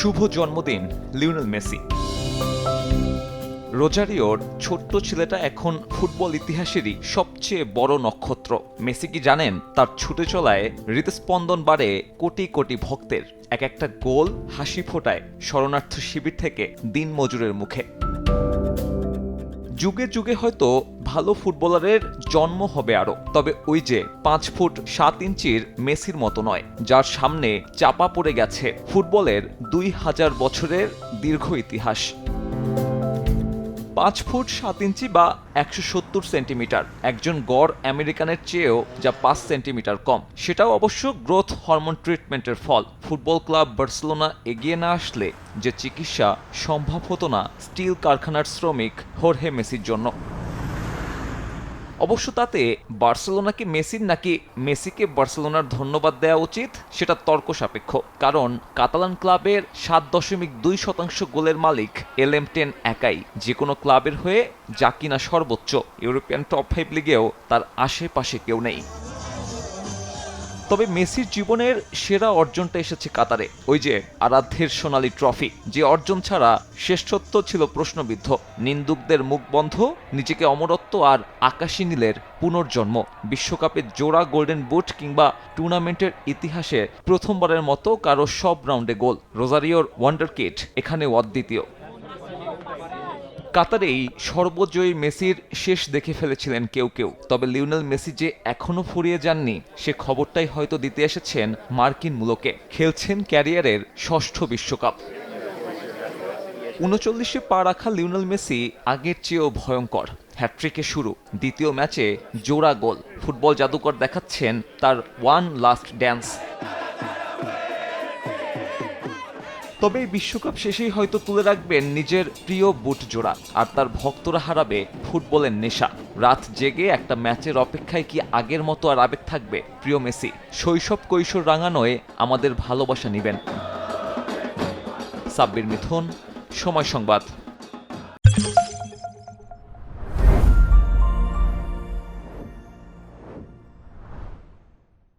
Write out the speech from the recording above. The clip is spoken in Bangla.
শুভ জন্মদিন লিওনেল মেসি। রোজারিওর ছোট্ট ছেলেটা এখন ফুটবল ইতিহাসেরই সবচেয়ে বড় নক্ষত্র। মেসি কি জানেন, তার ছুটে চলায় হৃদস্পন্দন বাড়ে কোটি কোটি ভক্তের। এক একটা গোল হাসি ফোটায় শরণার্থ শিবির থেকে দিন মজুরের মুখে। যুগে যুগে হয়তো ভালো ফুটবলারের জন্ম হবে আরো, তবে ওই যে 5 ফুট 7 ইঞ্চির মেসির মতো নয়, যার সামনে চাপা পড়ে গেছে ফুটবলের 2000 বছরের দীর্ঘ ইতিহাস। 5 ফুট 7 ইঞ্চি বা 170 সেন্টিমিটার, একজন গড় আমেরিকানের চেয়েও যা 5 সেন্টিমিটার কম। সেটাও অবশ্য গ্রোথ হরমোন ট্রিটমেন্টের ফল। ফুটবল ক্লাব বার্সেলোনা এগিয়ে না আসলে যে চিকিৎসা সম্ভব হতো না স্টিল কারখানার শ্রমিক হোর্হে মেসির জন্য। অবশ্য তাতে বার্সেলোনাকে মেসির নাকি মেসিকে বার্সেলোনার ধন্যবাদ দেওয়া উচিত সেটা তর্ক সাপেক্ষ। কারণ কাতালান ক্লাবের 7.2% গোলের মালিক LM10 একাই যে কোনো ক্লাবের হয়ে যা কিনা সর্বোচ্চ। ইউরোপিয়ান টপ 5 লিগেও তার আশেপাশে কেউ নেই। তবে মেসির জীবনের সেরা অর্জনটা এসেছে কাতারে, ওই যে আরাধ্যের সোনালী ট্রফি, যে অর্জন ছাড়া শ্রেষ্ঠত্ব ছিল প্রশ্নবিদ্ধ। নিন্দুকদের মুখ বন্ধ, নিজেকে অমরত্ব আর আকাশী নীলের পুনর্জন্ম। বিশ্বকাপে জোড়া গোল্ডেন বুট কিংবা টুর্নামেন্টের ইতিহাসে প্রথমবারের মতো কারো সব রাউন্ডে গোল। রোজারিওর ওয়ান্ডারকিড এখানেও অদ্বিতীয়। কাতারেই সর্বজয়ী মেসির শেষ দেখে ফেলেছিলেন কেউ কেউ, তবে লিওনেল মেসি যে এখনো ফুরিয়ে যাননি সে খবরটাই হয়তো দিতে এসেছেন মার্কিন মূলকে। খেলছেন ক্যারিয়ারের 6ঠ বিশ্বকাপ। 39-এ পা রাখা লিওনেল মেসি আগের চেয়েও ভয়ঙ্কর। হ্যাট্রিকে শুরু, দ্বিতীয় ম্যাচে জোড়া গোল। ফুটবল জাদুকর দেখাচ্ছেন তার ওয়ান লাস্ট ড্যান্স। তবে এই বিশ্বকাপ শেষেই হয়তো তুলে রাখবেন নিজের প্রিয় বুট জোড়া, আর তার ভক্তরা হারাবে ফুটবলের নেশা। রাত জেগে একটা ম্যাচের অপেক্ষায় কি আগের মতো আর আবেগ থাকবে? প্রিয় মেসি, শৈশব কৈশোর রাঙানোয় আমাদের ভালোবাসা নিবেন। সাব্বির মিথুন, সময় সংবাদ।